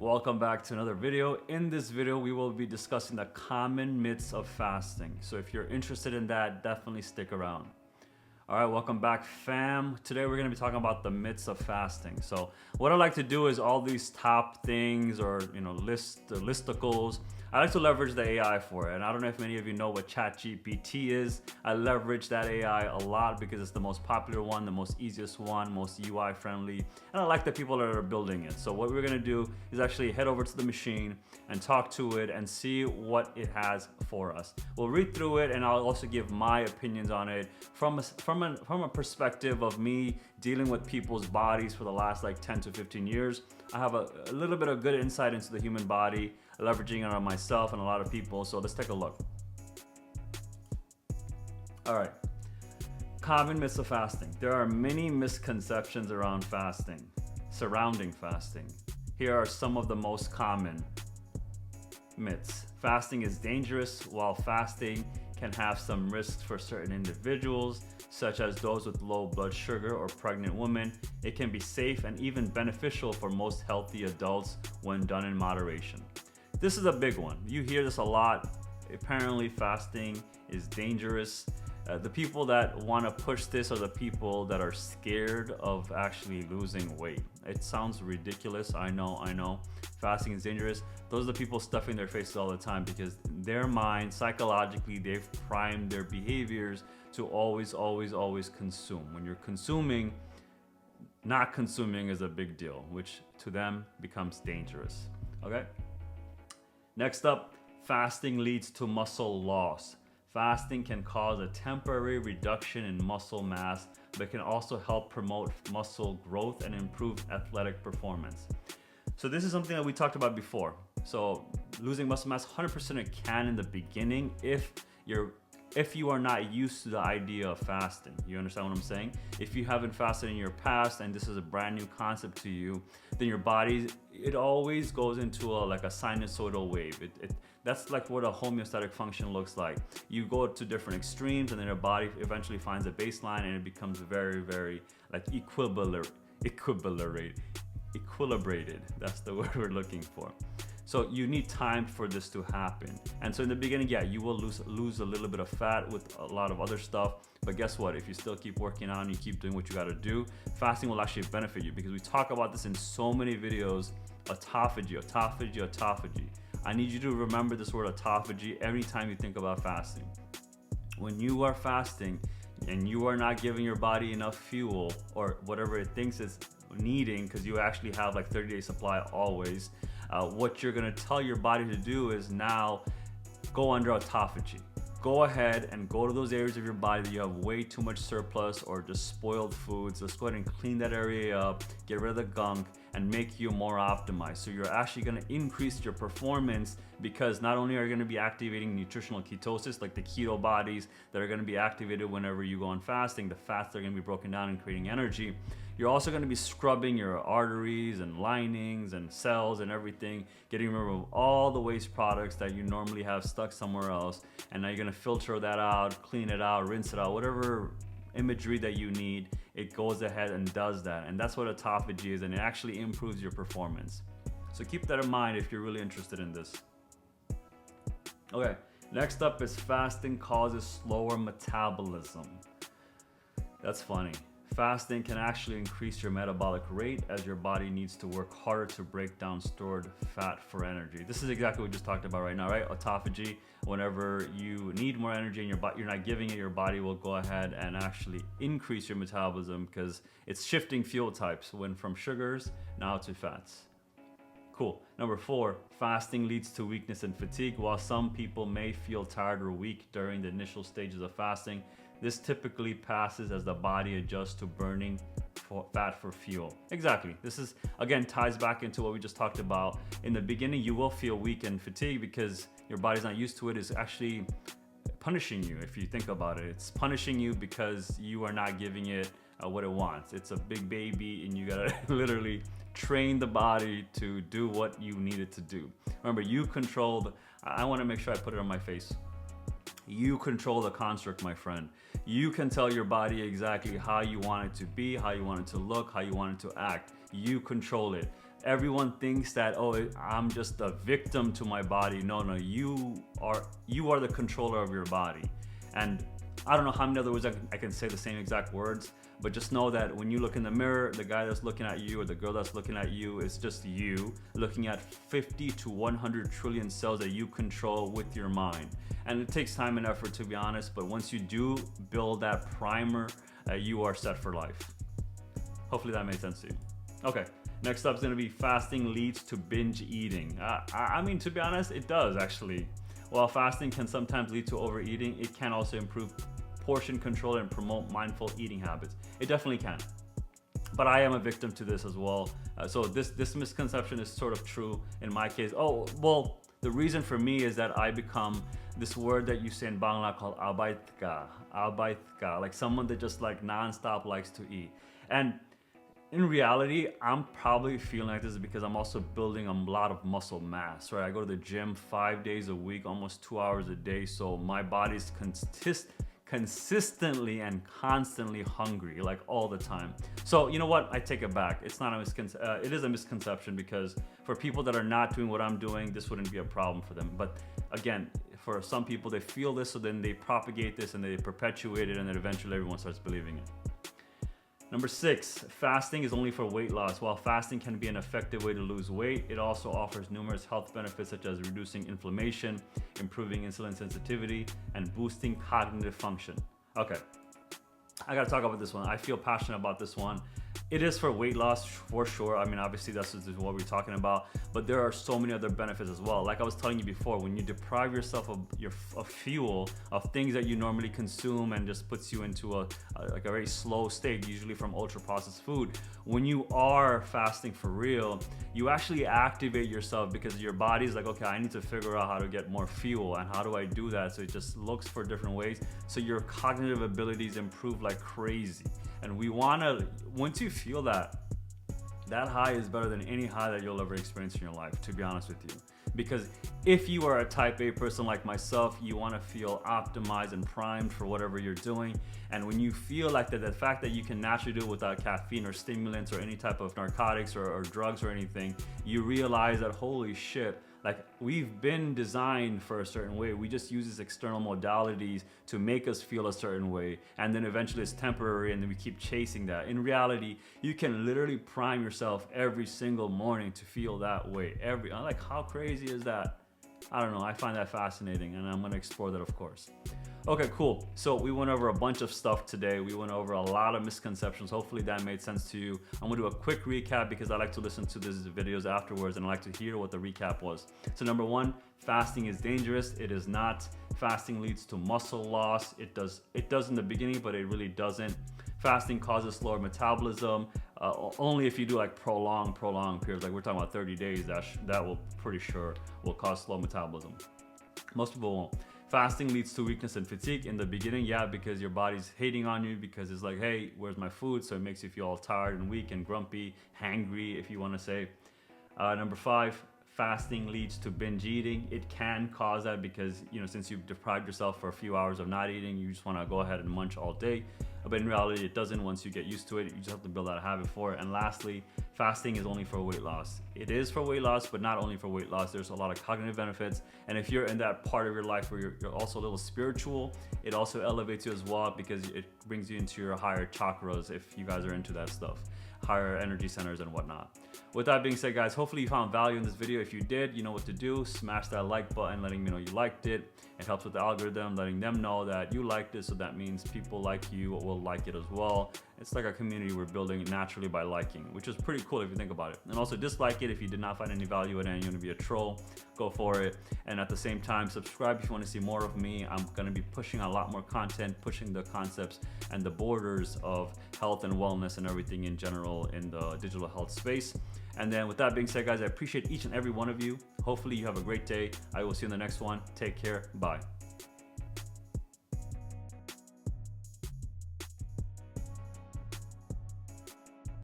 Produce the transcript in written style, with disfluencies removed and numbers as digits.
Welcome back to another video. In this video, we will be discussing the common myths of fasting. So if you're interested in that, definitely stick around. All right, welcome back, fam. Today we're gonna be talking about the myths of fasting. So what I like to do is all these top things or listicles. I like to leverage the AI for it. And I don't know if many of you know what ChatGPT is. I leverage that AI a lot because it's the most popular one, the most easiest one, most UI friendly. And I like the people that are building it. So what we're gonna do is actually head over to the machine and talk to it and see what it has for us. We'll read through it and I'll also give my opinions on it from a perspective of me dealing with people's bodies for the last like 10 to 15 years. I have a little bit of good insight into the human body, leveraging it on myself and a lot of people. So let's take a look. All right. Common myths of fasting. There are many misconceptions around fasting, surrounding fasting. Here are some of the most common myths. Fasting is dangerous. While fasting can have some risks for certain individuals, such as those with low blood sugar or pregnant women, it can be safe and even beneficial for most healthy adults when done in moderation. This is a big one. You hear this a lot. Apparently, fasting is dangerous. The people that want to push this are the people that are scared of actually losing weight. It sounds ridiculous. I know. Fasting is dangerous. Those are the people stuffing their faces all the time because their mind, psychologically, they've primed their behaviors to always consume. When you're consuming, not consuming is a big deal, which to them becomes dangerous. Okay? Next up, fasting leads to muscle loss. Fasting can cause a temporary reduction in muscle mass, but can also help promote muscle growth and improve athletic performance. So this is something that we talked about before. So losing muscle mass, 100% it can in the beginning if you are not used to the idea of fasting. You understand what I'm saying? If you haven't fasted in your past and this is a brand new concept to you, then your body, it always goes into like a sinusoidal wave. That's like what a homeostatic function looks like. You go to different extremes and then your body eventually finds a baseline and it becomes very like equilibrated. That's the word we're looking for. So you need time for this to happen. And so in the beginning, yeah, you will lose a little bit of fat with a lot of other stuff. But guess what? If you still keep working on, you keep doing what you gotta do, fasting will actually benefit you because we talk about this in so many videos. Autophagy. I need you to remember this word autophagy every time you think about fasting. When you are fasting and you are not giving your body enough fuel or whatever it thinks it's needing, because you actually have like 30-day supply always, what you're gonna tell your body to do is now go under autophagy. Go ahead and go to those areas of your body that you have way too much surplus or just spoiled foods. Let's go ahead and clean that area up, get rid of the gunk, and make you more optimized. So you're actually gonna increase your performance because not only are you gonna be activating nutritional ketosis, like the keto bodies that are gonna be activated whenever you go on fasting, the fats that are gonna be broken down and creating energy. You're also gonna be scrubbing your arteries and linings and cells and everything, getting rid of all the waste products that you normally have stuck somewhere else. And now you're gonna filter that out, clean it out, rinse it out, whatever imagery that you need, it goes ahead and does that. And that's what autophagy is, and it actually improves your performance. So keep that in mind if you're really interested in this. Okay, next up is fasting causes slower metabolism. That's funny. Fasting can actually increase your metabolic rate as your body needs to work harder to break down stored fat for energy. This is exactly what we just talked about right now, right? Autophagy. Whenever you need more energy in your body, you're not giving it, your body will go ahead and actually increase your metabolism because it's shifting fuel types, went from sugars now to fats. Cool. Number 4, fasting leads to weakness and fatigue. While some people may feel tired or weak during the initial stages of fasting, this typically passes as the body adjusts to burning fat for fuel. Exactly. This is, again, ties back into what we just talked about. In the beginning, you will feel weak and fatigued because your body's not used to it. It's actually punishing you if you think about it. It's punishing you because you are not giving it what it wants. It's a big baby and you gotta literally train the body to do what you need it to do. Remember, you control I wanna make sure I put it on my face. You control the construct, my friend. You can tell your body exactly how you want it to be, how you want it to look, how you want it to act. You control it. Everyone thinks that, oh, I'm just a victim to my body. No, you are the controller of your body. And I don't know how many other words I can say the same exact words, but just know that when you look in the mirror, the guy that's looking at you or the girl that's looking at you is just you looking at 50 to 100 trillion cells that you control with your mind. And it takes time and effort, to be honest, but once you do build that primer, you are set for life. Hopefully that made sense to you. Okay, next up is going to be fasting leads to binge eating. I mean, to be honest, it does actually. While fasting can sometimes lead to overeating, it can also improve portion control and promote mindful eating habits. It definitely can. But I am a victim to this as well. So this misconception is sort of true in my case. Oh, well, the reason for me is that I become this word that you say in Bangla called abaitka, like someone that just like nonstop likes to eat. And in reality, I'm probably feeling like this because I'm also building a lot of muscle mass, right? I go to the gym 5 days a week, almost 2 hours a day. So my body's consistently and constantly hungry, like all the time. So you know what? I take it back. It's not a it is a misconception, because for people that are not doing what I'm doing, this wouldn't be a problem for them. But again, for some people, they feel this, so then they propagate this and they perpetuate it, and then eventually everyone starts believing it. Number 6, fasting is only for weight loss. While fasting can be an effective way to lose weight, it also offers numerous health benefits such as reducing inflammation, improving insulin sensitivity, and boosting cognitive function. Okay, I gotta talk about this one. I feel passionate about this one. It is for weight loss for sure. I mean, obviously that's what we're talking about, but there are so many other benefits as well. Like I was telling you before, when you deprive yourself of fuel, of things that you normally consume, and just puts you into a very slow state, usually from ultra processed food. When you are fasting for real, you actually activate yourself, because your body's like, okay, I need to figure out how to get more fuel, and how do I do that? So it just looks for different ways. So your cognitive abilities improve like crazy. And we wanna, once you feel that high is better than any high that you'll ever experience in your life, to be honest with you. Because if you are a type A person like myself, you wanna feel optimized and primed for whatever you're doing. And when you feel like that, the fact that you can naturally do it without caffeine or stimulants or any type of narcotics or drugs or anything, you realize that, holy shit, like we've been designed for a certain way. We just use these external modalities to make us feel a certain way. And then eventually it's temporary, and then we keep chasing that. In reality, you can literally prime yourself every single morning to feel that way. Like, how crazy is that? I don't know, I find that fascinating, and I'm gonna explore that, of course. Okay, cool. So we went over a bunch of stuff today. We went over a lot of misconceptions. Hopefully that made sense to you. I'm gonna do a quick recap because I like to listen to these videos afterwards, and I like to hear what the recap was. So number 1, fasting is dangerous. It is not. Fasting leads to muscle loss. It does in the beginning, but it really doesn't. Fasting causes slower metabolism. Only if you do like prolonged periods, like we're talking about 30 days, that will pretty sure will cause slow metabolism. Most people won't. Fasting leads to weakness and fatigue in the beginning, yeah, because your body's hating on you, because it's like, hey, where's my food? So it makes you feel all tired and weak and grumpy, hangry, if you want to say. Number 5, fasting leads to binge eating. It can cause that because, since you've deprived yourself for a few hours of not eating, you just want to go ahead and munch all day. But in reality, it doesn't. Once you get used to it, you just have to build that habit for it. And lastly, fasting is only for weight loss. It is for weight loss, but not only for weight loss. There's a lot of cognitive benefits. And if you're in that part of your life where you're also a little spiritual, it also elevates you as well, because it brings you into your higher chakras, if you guys are into that stuff, higher energy centers and whatnot. With that being said, guys, hopefully you found value in this video. If you did, you know what to do. Smash that like button, letting me know you liked it. It helps with the algorithm, letting them know that you liked it, so that means people like you will like it as well. It's like a community we're building naturally by liking, which is pretty cool if you think about it. And also dislike it if you did not find any value in it and you want to be a troll, go for it. And at the same time, subscribe if you want to see more of me. I'm going to be pushing a lot more content, pushing the concepts and the borders of health and wellness and everything in general in the digital health space. And then with that being said, guys, I appreciate each and every one of you. Hopefully you have a great day. I will see you in the next one. Take care. Bye.